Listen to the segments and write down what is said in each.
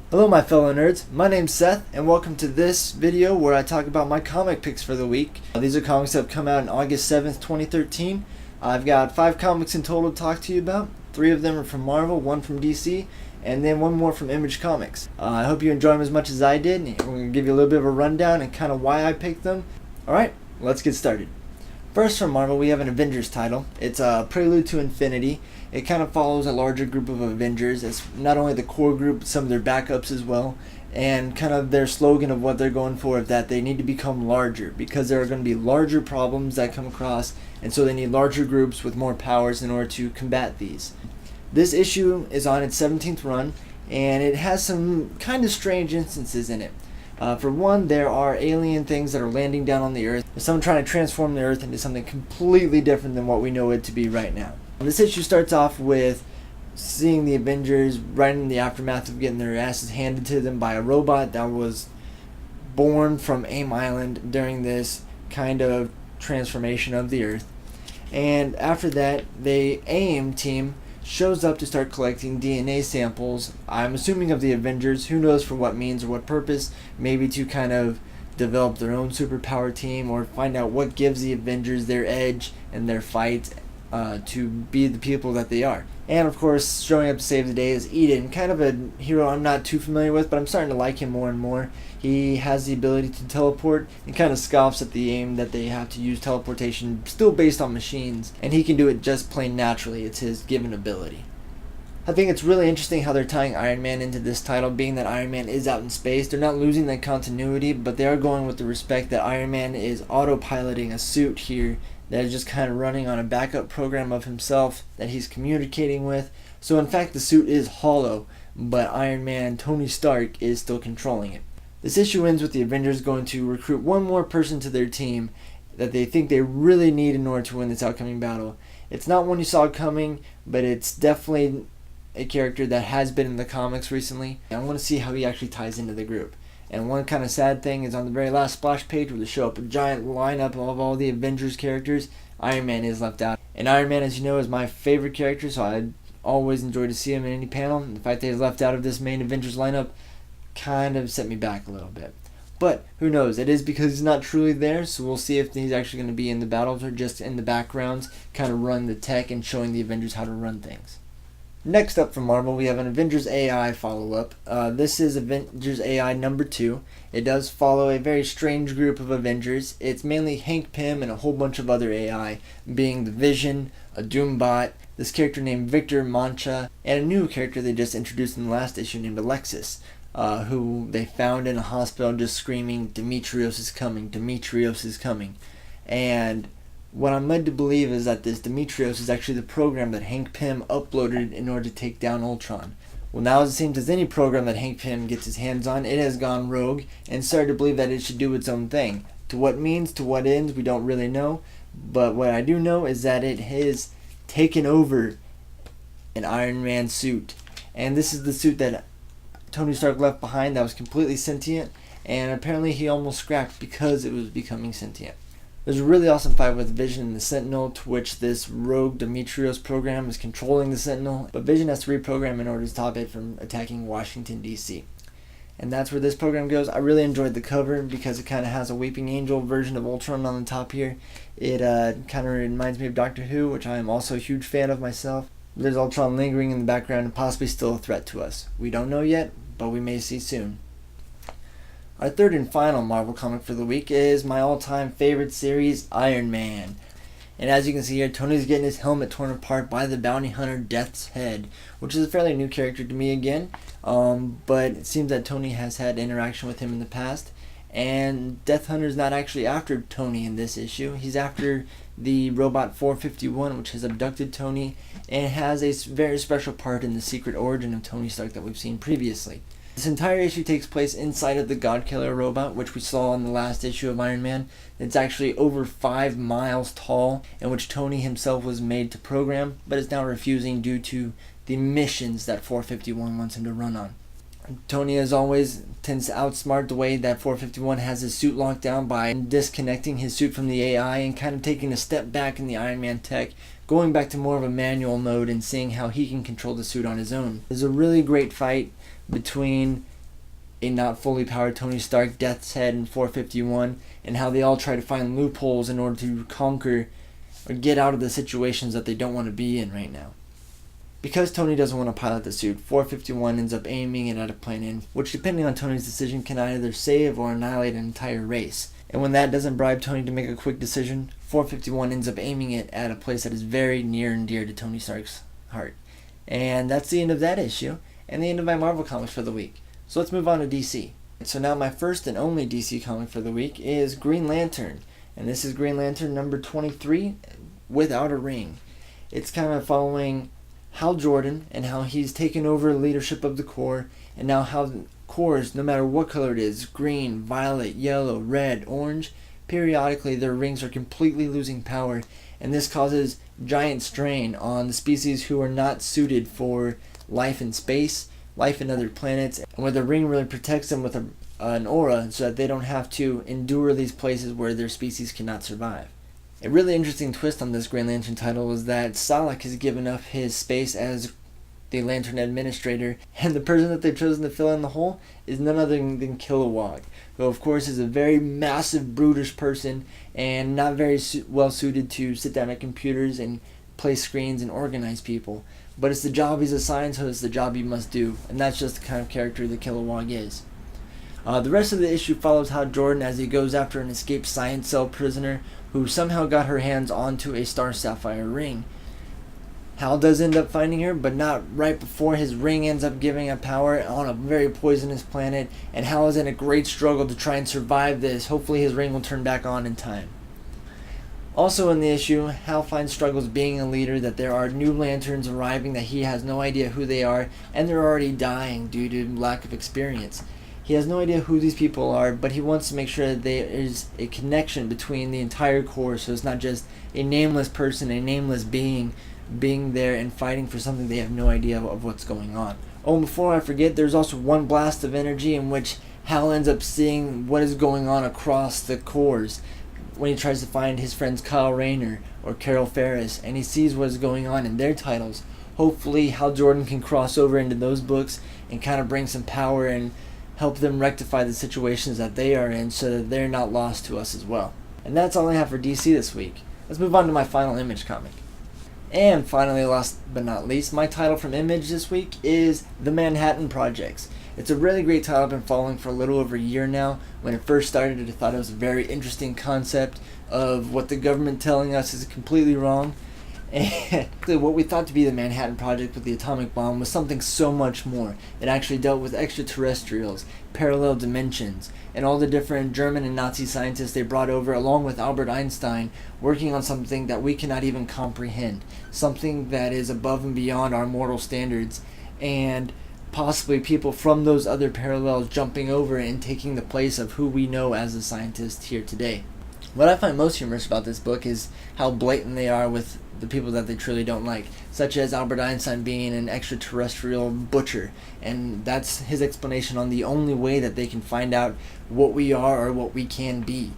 Hello my fellow nerds, my name's Seth and welcome to this video where I talk about my comic picks for the week. These are comics that have come out on August 7th, 2013. I've got 5 comics in total to talk to you about. 3 of them are from Marvel, 1 from DC, and then 1 more from Image Comics. I hope you enjoy them as much as I did. We're going to give you a little bit of a rundown and kind of why I picked them. Alright, let's get started. First from Marvel we have an Avengers title. It's a Prelude to Infinity. It kind of follows a larger group of Avengers. It's not only the core group, but some of their backups as well. And kind of their slogan of what they're going for is that they need to become larger because there are going to be larger problems that come across, and so they need larger groups with more powers in order to combat these. This issue is on its 17th run, and it has some kind of strange instances in it. For one, there are alien things that are landing down on the Earth. There's someone trying to transform the Earth into something completely different than what we know it to be right now. This issue starts off with seeing the Avengers right in the aftermath of getting their asses handed to them by a robot that was born from AIM Island during this kind of transformation of the Earth. And after that, the AIM team shows up to start collecting DNA samples, I'm assuming of the Avengers, who knows for what means or what purpose, maybe to kind of develop their own superpower team or find out what gives the Avengers their edge in their fight to be the people that they are. And of course, showing up to save the day is Eden, kind of a hero I'm not too familiar with, but I'm starting to like him more and more. He has the ability to teleport and kind of scoffs at the aim that they have to use teleportation, still based on machines, and he can do it just plain naturally. It's his given ability. I think it's really interesting how they're tying Iron Man into this title, being that Iron Man is out in space. They're not losing that continuity, but they are going with the respect that Iron Man is autopiloting a suit here that is just kind of running on a backup program of himself that he's communicating with. So in fact the suit is hollow, but Iron Man, Tony Stark, is still controlling it. This issue ends with the Avengers going to recruit one more person to their team that they think they really need in order to win this upcoming battle. It's not one you saw coming, but it's definitely a character that has been in the comics recently. I want to see how he actually ties into the group. And one kind of sad thing is on the very last splash page where they show up a giant lineup of all the Avengers characters, Iron Man is left out. And Iron Man, as you know, is my favorite character, so I always enjoy to see him in any panel. And the fact that he's left out of this main Avengers lineup kind of set me back a little bit. But who knows, it is because he's not truly there, so we'll see if he's actually going to be in the battles or just in the backgrounds, kind of run the tech and showing the Avengers how to run things. Next up from Marvel, we have an Avengers AI follow-up. This is Avengers AI number 2. It does follow a very strange group of Avengers. It's mainly Hank Pym and a whole bunch of other AI, being the Vision, a Doombot, this character named Victor Mancha, and a new character they just introduced in the last issue named Alexis, who they found in a hospital just screaming, "Demetrios is coming, Demetrios is coming." And what I'm led to believe is that this Demetrios is actually the program that Hank Pym uploaded in order to take down Ultron. Well, now it seems as any program that Hank Pym gets his hands on, it has gone rogue and started to believe that it should do its own thing. To what means, to what ends, we don't really know. But what I do know is that it has taken over an Iron Man suit. And this is the suit that Tony Stark left behind that was completely sentient, and apparently he almost scrapped because it was becoming sentient. There's a really awesome fight with Vision and the Sentinel, to which this rogue Demetrios program is controlling the Sentinel, but Vision has to reprogram in order to stop it from attacking Washington, D.C. And that's where this program goes. I really enjoyed the cover because it kind of has a Weeping Angel version of Ultron on the top here. It kind of reminds me of Doctor Who, which I am also a huge fan of myself. There's Ultron lingering in the background and possibly still a threat to us. We don't know yet, but we may see soon. Our third and final Marvel comic for the week is my all-time favorite series, Iron Man. And as you can see here, Tony's getting his helmet torn apart by the bounty hunter Death's Head, which is a fairly new character to me again, but it seems that Tony has had interaction with him in the past, and Death Hunter's not actually after Tony in this issue. He's after the robot 451, which has abducted Tony, and has a very special part in the secret origin of Tony Stark that we've seen previously. This entire issue takes place inside of the Godkiller robot, which we saw in the last issue of Iron Man. It's actually over 5 miles tall, and which Tony himself was made to program, but is now refusing due to the missions that 451 wants him to run on. Tony, as always, tends to outsmart the way that 451 has his suit locked down by disconnecting his suit from the AI and kind of taking a step back in the Iron Man tech, going back to more of a manual mode and seeing how he can control the suit on his own. There's a really great fight between a not fully powered Tony Stark, Death's Head, and 451, and how they all try to find loopholes in order to conquer or get out of the situations that they don't want to be in right now. Because Tony doesn't want to pilot the suit, 451 ends up aiming it at a planet, which depending on Tony's decision can either save or annihilate an entire race. And when that doesn't bribe Tony to make a quick decision, 451 ends up aiming it at a place that is very near and dear to Tony Stark's heart. And that's the end of that issue, and the end of my Marvel comics for the week. So let's move on to DC. So now my first and only DC comic for the week is Green Lantern. And this is Green Lantern number 23, Without a Ring. It's kind of following Hal Jordan and how he's taken over leadership of the Corps, and now how the Corps, no matter what color it is, green, violet, yellow, red, orange, periodically their rings are completely losing power, and this causes giant strain on the species who are not suited for life in space, life in other planets, and where the ring really protects them with an aura so that they don't have to endure these places where their species cannot survive. A really interesting twist on this Green Lantern title is that Salak has given up his space as the Lantern Administrator, and the person that they've chosen to fill in the hole is none other than Kilowog, who of course is a very massive, brutish person and not very well suited to sit down at computers and play screens and organize people. But it's the job he's assigned, so it's the job he must do, and that's just the kind of character that Kilowog is. The rest of the issue follows Hal Jordan as he goes after an escaped science cell prisoner who somehow got her hands onto a Star Sapphire ring. Hal does end up finding her, but not right before his ring ends up giving up power on a very poisonous planet, and Hal is in a great struggle to try and survive this. Hopefully his ring will turn back on in time. Also in the issue, Hal finds struggles being a leader, that there are new lanterns arriving that he has no idea who they are, and they're already dying due to lack of experience. He has no idea who these people are, but he wants to make sure that there is a connection between the entire Corps, so it's not just a nameless person, a nameless being there and fighting for something they have no idea of what's going on. Oh, and before I forget, there's also one blast of energy in which Hal ends up seeing what is going on across the Corps when he tries to find his friends Kyle Rayner or Carol Ferris, and he sees what is going on in their titles. Hopefully Hal Jordan can cross over into those books and kind of bring some power and help them rectify the situations that they are in so that they're not lost to us as well. And that's all I have for DC this week. Let's move on to my final Image comic. And finally, last but not least, my title from Image this week is The Manhattan Projects. It's a really great title I've been following for a little over a year now. When it first started, I thought it was a very interesting concept of what the government telling us is completely wrong. And what we thought to be the Manhattan Project with the atomic bomb was something so much more. It actually dealt with extraterrestrials, parallel dimensions, and all the different German and Nazi scientists they brought over, along with Albert Einstein, working on something that we cannot even comprehend, something that is above and beyond our mortal standards, and possibly people from those other parallels jumping over and taking the place of who we know as a scientist here today. What I find most humorous about this book is how blatant they are with the people that they truly don't like, such as Albert Einstein being an extraterrestrial butcher, and that's his explanation on the only way that they can find out what we are or what we can be.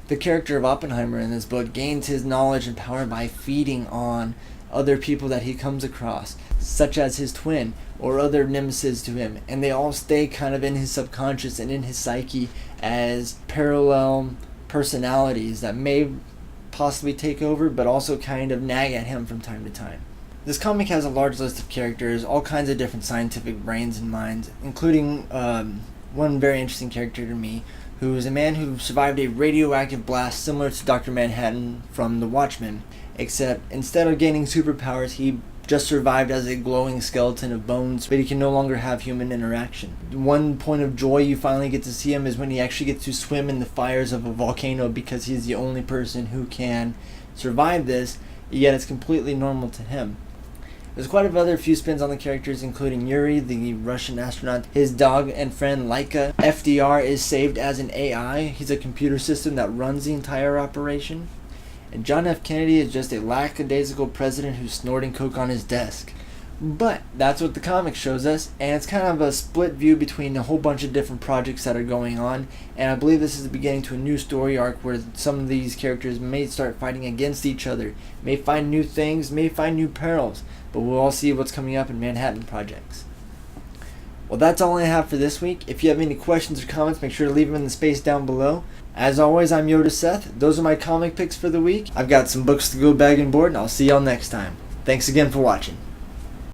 The character of Oppenheimer in this book gains his knowledge and power by feeding on other people that he comes across, such as his twin or other nemesis to him, and they all stay kind of in his subconscious and in his psyche as parallel personalities that may possibly take over, but also kind of nag at him from time to time. This comic has a large list of characters, all kinds of different scientific brains and minds, including one very interesting character to me, who is a man who survived a radioactive blast similar to Dr. Manhattan from The Watchmen, except instead of gaining superpowers, he just survived as a glowing skeleton of bones, but he can no longer have human interaction. One point of joy you finally get to see him is when he actually gets to swim in the fires of a volcano, because he's the only person who can survive this, yet it's completely normal to him. There's quite a few spins on the characters, including Yuri, the Russian astronaut, his dog and friend Laika. FDR is saved as an AI. He's a computer system that runs the entire operation. And John F. Kennedy is just a lackadaisical president who's snorting coke on his desk. But that's what the comic shows us, and it's kind of a split view between a whole bunch of different projects that are going on, and I believe this is the beginning to a new story arc where some of these characters may start fighting against each other, may find new things, may find new perils, but we'll all see what's coming up in Manhattan Projects. Well, that's all I have for this week. If you have any questions or comments, make sure to leave them in the space down below. As always, I'm Yoda Seth. Those are my comic picks for the week. I've got some books to go bag and board, and I'll see y'all next time. Thanks again for watching.